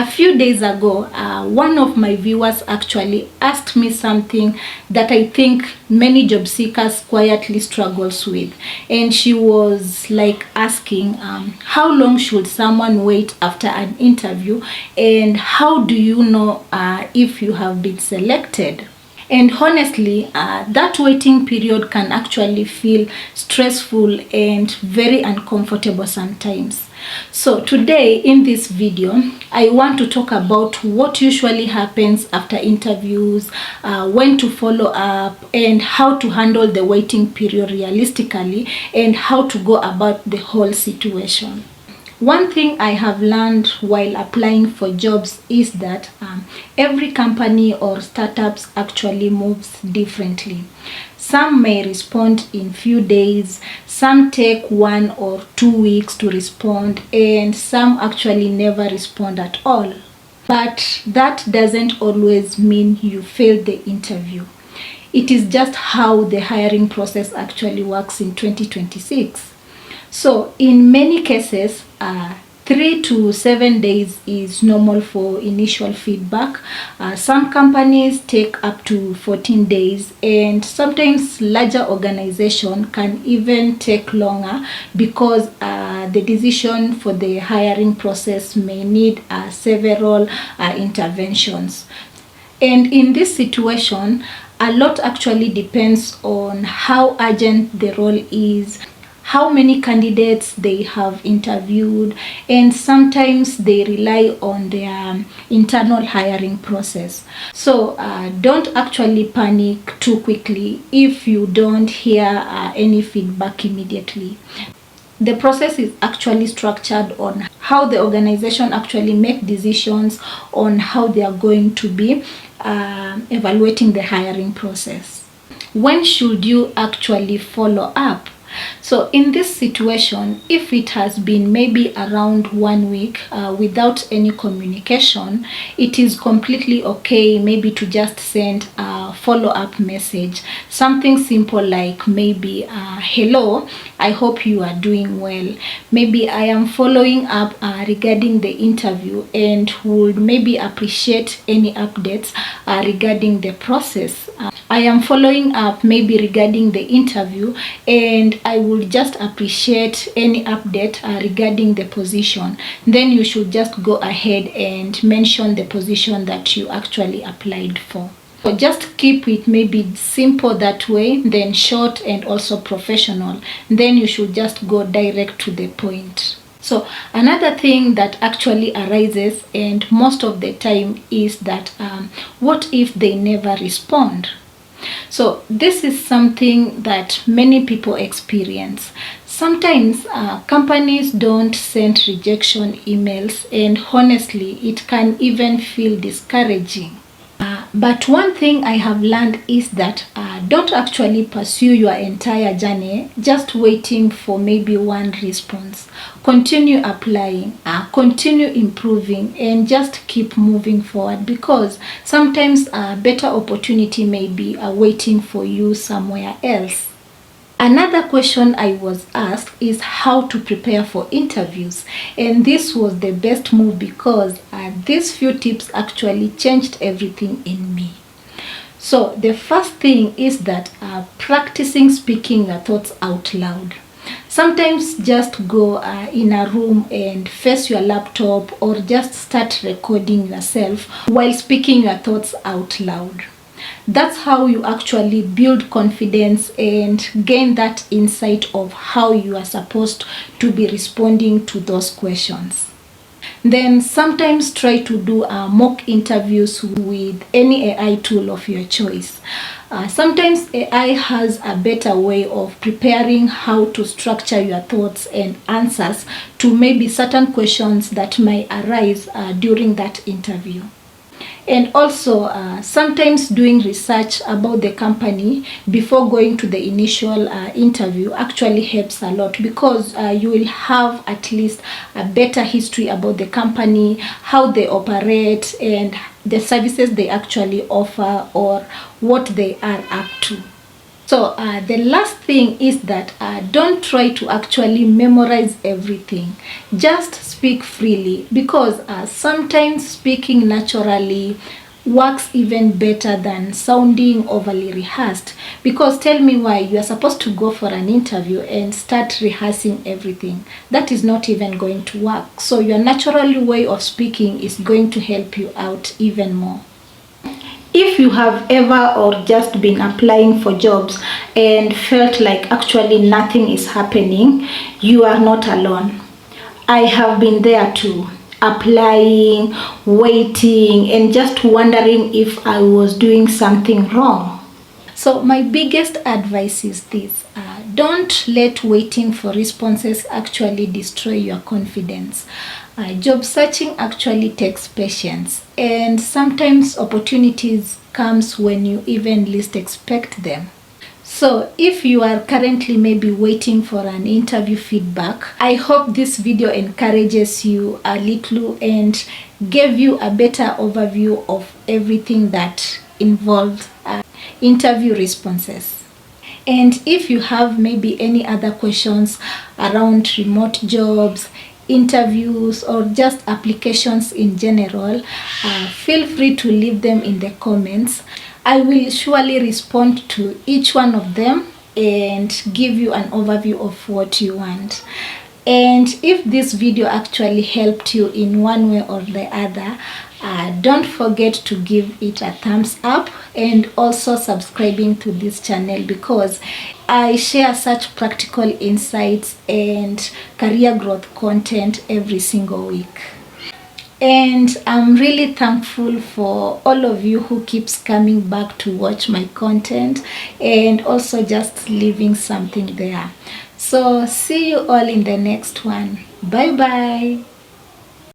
A few days ago, one of my viewers actually asked me something that I think many job seekers quietly struggles with. And she was like asking, how long should someone wait after an interview? And how do you know if you have been selected? And honestly, that waiting period can actually feel stressful and very uncomfortable sometimes. So today in this video, I want to talk about what usually happens after interviews, when to follow up, and how to handle the waiting period realistically, and how to go about the whole situation. One thing I have learned while applying for jobs is that every company or startups actually moves differently. Some may respond in few days, some take 1 or 2 weeks to respond, and some actually never respond at all. But that doesn't always mean you failed the interview. It is just how the hiring process actually works in 2026. So in many cases, 3 to 7 days is normal for initial feedback. Some companies take up to 14 days, and sometimes larger organizations can even take longer because the decision for the hiring process may need several interventions. And in this situation, a lot actually depends on how urgent the role is, how many candidates they have interviewed, and sometimes they rely on their internal hiring process. So don't actually panic too quickly if you don't hear any feedback immediately. The process is actually structured on how the organization actually make decisions on how they are going to be evaluating the hiring process. When should you actually follow up? So in this situation, if it has been maybe around 1 week without any communication, it is completely okay maybe to just send a follow-up message. Something simple like maybe, hello, I hope you are doing well. Maybe I am following up regarding the interview and would maybe appreciate any updates regarding the process. I am following up maybe regarding the interview, and I would just appreciate any update regarding the position. Then you should just go ahead and mention the position that you actually applied for. So just keep it maybe simple that way, then short and also professional. Then you should just go direct to the point. So another thing that actually arises, and most of the time, is that what if they never respond? So this is something that many people experience. Sometimes companies don't send rejection emails, and honestly, it can even feel discouraging. But one thing I have learned is that don't actually pursue your entire journey just waiting for maybe one response. Continue applying, continue improving, and just keep moving forward, because sometimes a better opportunity may be waiting for you somewhere else. Another question I was asked is how to prepare for interviews, and this was the best move because these few tips actually changed everything in me. So the first thing is that practicing speaking your thoughts out loud. Sometimes just go in a room and face your laptop, or just start recording yourself while speaking your thoughts out loud. That's how you actually build confidence and gain that insight of how you are supposed to be responding to those questions. Then sometimes try to do mock interviews with any AI tool of your choice. Sometimes AI has a better way of preparing how to structure your thoughts and answers to maybe certain questions that might arise during that interview. And also sometimes doing research about the company before going to the initial interview actually helps a lot, because you will have at least a better history about the company, how they operate, and the services they actually offer, or what they are up to. So the last thing is that don't try to actually memorize everything. Just speak freely, because sometimes speaking naturally works even better than sounding overly rehearsed. Because tell me why you are supposed to go for an interview and start rehearsing everything. That is not even going to work. So your natural way of speaking is going to help you out even more. If you have ever or just been applying for jobs and felt like actually nothing is happening, you are not alone. I have been there too, applying, waiting, and just wondering if I was doing something wrong. So my biggest advice is this: don't let waiting for responses actually destroy your confidence. Job searching actually takes patience, and sometimes opportunities comes when you even least expect them. So if you are currently maybe waiting for an interview feedback, I hope this video encourages you a little and gave you a better overview of everything that involved interview responses. And if you have maybe any other questions around remote jobs, interviews, or just applications in general, feel free to leave them in the comments. I will surely respond to each one of them and give you an overview of what you want. And if this video actually helped you in one way or the other, don't forget to give it a thumbs up and also subscribing to this channel, because I share such practical insights and career growth content every single week. And I'm really thankful for all of you who keeps coming back to watch my content and also just leaving something there. So see you all in the next one. Bye bye.